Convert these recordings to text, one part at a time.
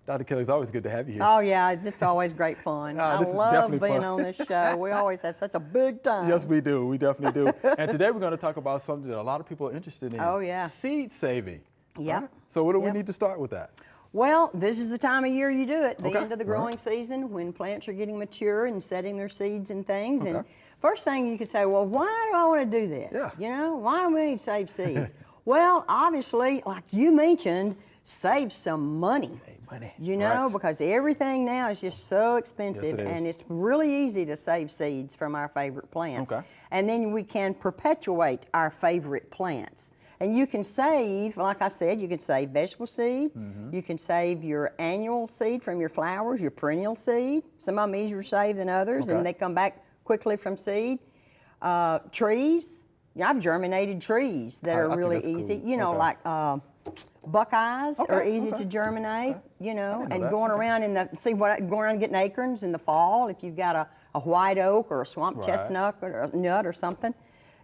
Dr. Kelly, it's always good to have you here. Oh yeah, it's always great fun. I This is love definitely being fun. on this show. We always have such a big time. Yes, we do. We definitely do. And today we're going to talk about something that a lot of people are interested in. Oh, yeah. Seed saving. Yep. Right? So what do we Yep. need to start with that? Well, this is the time of year you do it, the Okay. end of the All right. growing season when plants are getting mature and setting their seeds and things. And Okay. first thing you could say, well, why do I want to do this? Yeah. You know, why do we need to save seeds? Well, obviously, like you mentioned, save some money. Save money. You know, Right. because everything now is just so expensive, Yes, it is. and it's really easy to save seeds from our favorite plants. Okay. And then we can perpetuate our favorite plants. And you can save, like I said, you can save vegetable seed. You can save your annual seed from your flowers, your perennial seed. Some of them easier to save than others, Okay. and they come back quickly from seed. Trees. You know, I've germinated trees that I are think really that's easy. cool. You know, Okay. like buckeyes are Okay, easy okay, to germinate. okay. You know, didn't know and that. going Okay. around in the going around getting acorns in the fall. If you've got a white oak or a swamp Right. chestnut or a nut or something,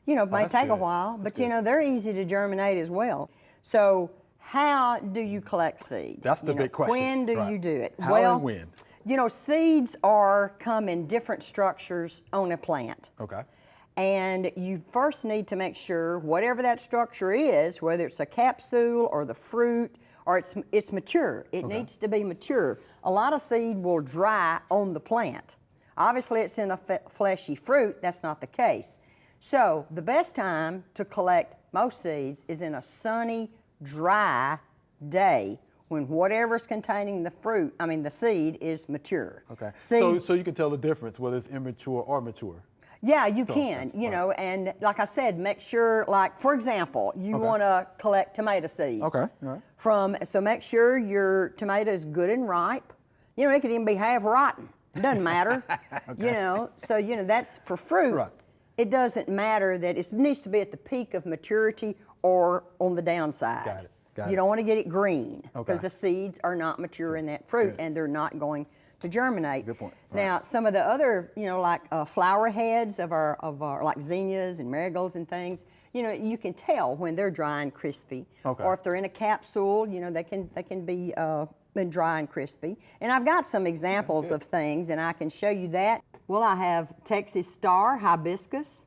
you know, it may that's take a good. while, That's but you good. know they're easy to germinate as well. So how do you collect seeds? That's the You know, big question. When do Right. you do it? How well, and when? you know, seeds come in different structures on a plant. Okay. And you first need to make sure whatever that structure is, whether it's a capsule or the fruit or it's mature. It needs to be mature. A lot of seed will dry on the plant. Obviously, it's in a fleshy fruit. That's not the case. So the best time to collect most seeds is in a sunny, dry day when whatever's containing the seed is mature. Okay. Seed, So you can tell the difference whether it's immature or mature. yeah, you So, can, okay, you right. know, and like I said, make sure, like, for example, you Okay. want to collect tomato seed. Okay. All right. So make sure your tomato is good and ripe. You know, it could even be half rotten. It doesn't matter. You know, so, you know, that's for fruit. Right. It doesn't matter that it needs to be at the peak of maturity or on the downside. Got it, got You it. don't want to get it green Okay. because the seeds are not mature in that fruit Good. and they're not going to germinate. Good point. Now, some of the other, you know, like flower heads of our like zinnias and marigolds and things, you know, you can tell when they're dry and crispy. Okay. Or if they're in a capsule, you know, they can be dry and crispy. And I've got some examples of things, and I can show you that. Well, I have Texas Star hibiscus,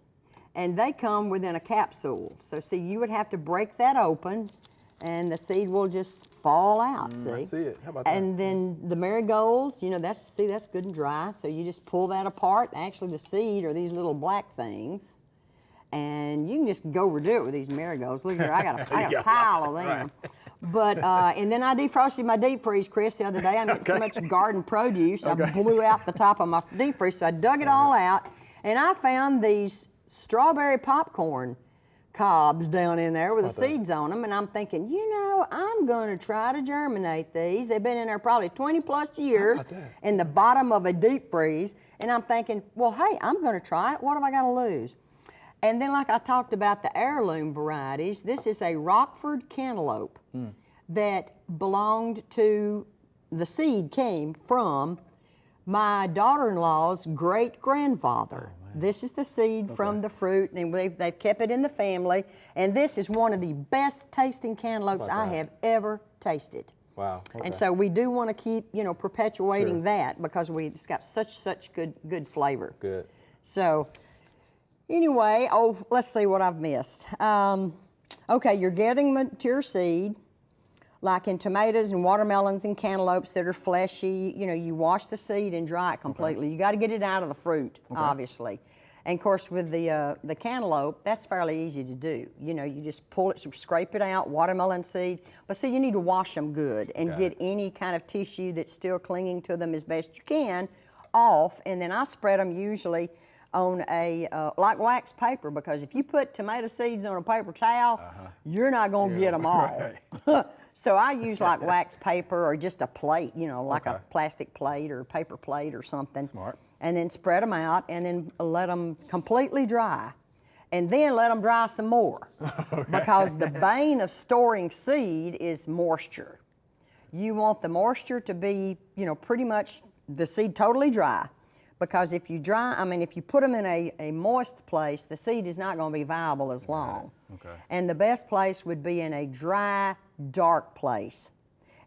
and they come within a capsule. So, see, you would have to break that open, and the seed will just fall out. I see it. How about that? And then the marigolds, you know, that's good and dry. So you just pull that apart. Actually, the seed are these little black things, and you can just go overdo it with these marigolds. Look here, I got a pile of them. But and then I defrosted my deep freeze, Chris, the other day. I'm getting so much garden produce, I blew out the top of my deep freeze. So I dug it all out, and I found these strawberry popcorn cobs down in there with the seeds on them, and I'm thinking, you know, I'm going to try to germinate these. They've been in there probably 20 plus years in the bottom of a deep freeze, and I'm thinking, well, hey, I'm going to try it. What have I got to lose? And then, like I talked about the heirloom varieties, this is a Rockford cantaloupe that belonged to, the seed came from my daughter-in-law's great-grandfather. This is the seed from the fruit, and they've kept it in the family. And this is one of the best tasting cantaloupes I have ever tasted. Wow. Okay. And so we do want to keep, you know, perpetuating Sure. that because it's got such good flavor. Good. So anyway, let's see what I've missed. Okay, you're gathering mature seed. Like in tomatoes and watermelons and cantaloupes that are fleshy, you know, you wash the seed and dry it completely. You got to get it out of the fruit, obviously. And of course, with the cantaloupe, that's fairly easy to do. You know, you just pull it, scrape it out, watermelon seed. But see, you need to wash them good and get any kind of tissue that's still clinging to them as best you can off. And then I spread them usually on a, like wax paper, because if you put tomato seeds on a paper towel, you're not going to get them off. So I use like wax paper or just a plate, you know, like a plastic plate or a paper plate or something. Smart. And then spread them out and then let them completely dry. And then let them dry some more. Because the bane of storing seed is moisture. You want the moisture to be, you know, pretty much the seed totally dry. Because if you put them in a moist place, the seed is not going to be viable as long. Okay. And the best place would be in a dry, dark place.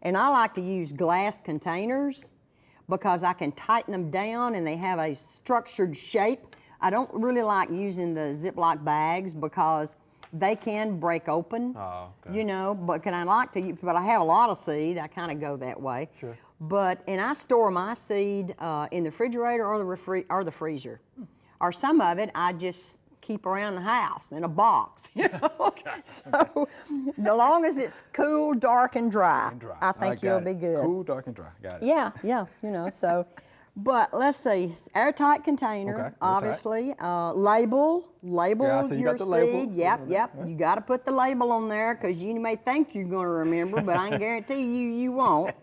And I like to use glass containers because I can tighten them down and they have a structured shape. I don't really like using the Ziploc bags because they can break open, you know, but I have a lot of seed. I kind of go that way. Sure. And I store my seed in the refrigerator or the freezer. Or some of it I just keep around the house in a box, you know. So as long as it's cool, dark, and dry, I think you'll be good. Cool, dark, and dry. Got it. Yeah, you know, so. But let's see, airtight container, obviously. Label so you your got the seed. label. Yep. You got to put the label on there because you may think you're going to remember, but I can guarantee you won't.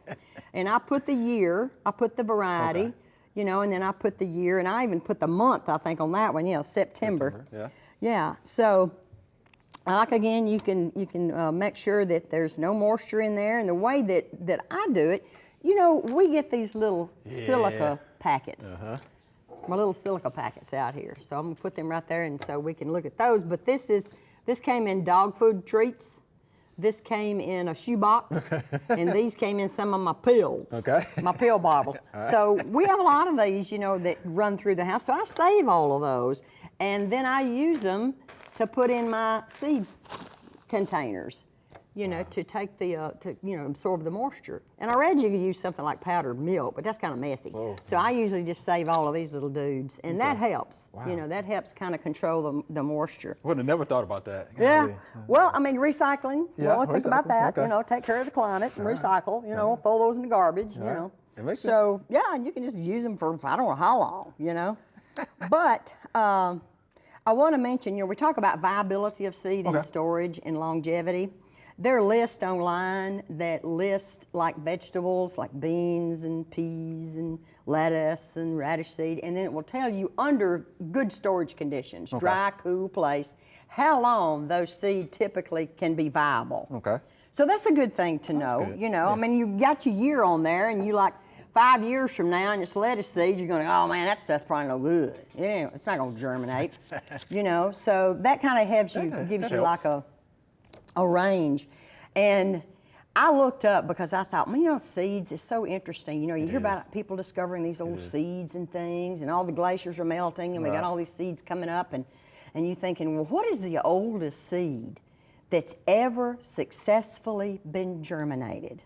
And I put the year, I put the variety, you know, and then I put the year, and I even put the month, I think, on that one. Yeah, September. Yeah. So, like again, you can make sure that there's no moisture in there, and the way that I do it. You know, we get these little silica packets, my little silica packets out here. So I'm gonna put them right there, and so we can look at those. But this came in dog food treats. This came in a shoebox, and these came in some of my pills, my pill bottles. So we have a lot of these, you know, that run through the house. So I save all of those, and then I use them to put in my seed containers. You know, to take absorb the moisture. And I read you could use something like powdered milk, but that's kind of messy. So I usually just save all of these little dudes, and that helps. You know, that helps kind of control the moisture. Would have never thought about that. Yeah. Well, I mean, recycling. You think about that. You know, take care of the planet and recycle. You know, throw those in the garbage. You know. It makes sense. Yeah, and you can just use them for I don't know how long. You know, but. I want to mention, you know, we talk about viability of seed and storage and longevity. There are lists online that list like vegetables like beans and peas and lettuce and radish seed, and then it will tell you under good storage conditions, dry, cool place, how long those seed typically can be viable. So that's a good thing to know. You know, I mean, you got your year on there, and you like 5 years from now, and it's lettuce seed, you're going, oh man, that stuff's probably no good. Yeah, it's not going to germinate. You know, so that kind of helps you, gives you like a range. And I looked up because I thought, well, you know, seeds is so interesting. You know, you hear about people discovering these old seeds and things, and all the glaciers are melting, and we got all these seeds coming up, and you thinking, well, what is the oldest seed that's ever successfully been germinated?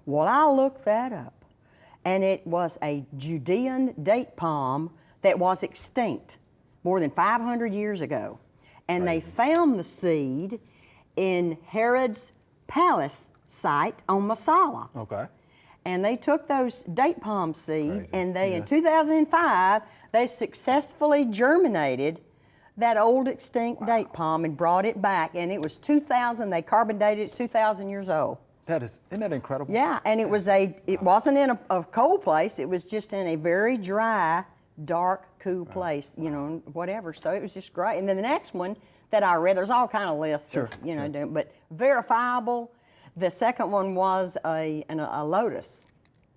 Well, I looked that up, and it was a Judean date palm that was extinct more than 500 years ago. And they found the seed in Herod's palace site on Masala. And they took those date palm seeds, and they, in 2005, they successfully germinated that old extinct date palm and brought it back. And it was 2,000, they carbon dated, it's 2,000 years old. Isn't that incredible? Yeah, and it wasn't in a cold place, it was just in a very dry, dark, cool place, you know, whatever. So it was just great. And then the next one that I read, there's all kind of lists, but verifiable. The second one was a lotus,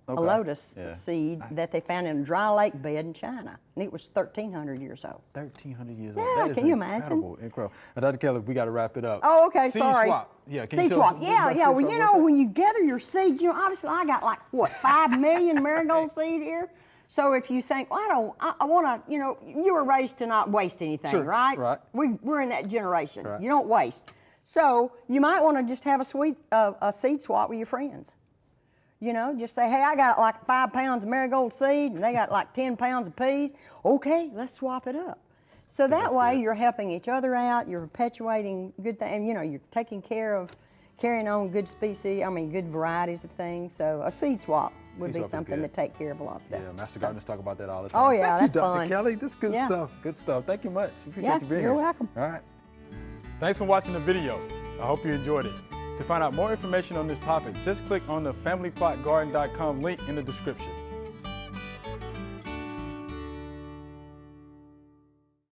a lotus seed that they found in a dry lake bed in China, and it was 1,300 years old. 1,300 years old. Yeah, That can is you imagine? Incredible. And Dr. Kelly, we got to wrap it up. Oh, okay, Seed sorry. swap. Yeah, can you seed tell swap. us Yeah. about Well, seed you swap? know, when you gather your seeds, you know, obviously I got like what 5 million marigold seed here. So if you think, well, I want to, you know, you were raised to not waste anything, right? Right. We're in that generation. You don't waste. So you might want to just have a seed swap with your friends. You know, just say, hey, I got like 5 pounds of marigold seed, and they got like 10 pounds of peas. Okay, let's swap it up. So that way you're helping each other out, you're perpetuating good things, and you know, you're taking care of carrying on good good varieties of things. So a seed swap would be something to take care of a lot of stuff. Yeah, Master Gardeners talk about that all the time. Oh yeah, Thank that's you, Dr. fun. Kelly, this is good stuff. Good stuff. Thank you much. Appreciate you being here. You're welcome. All right. Thanks for watching the video. I hope you enjoyed it. To find out more information on this topic, just click on the familyplotgarden.com link in the description.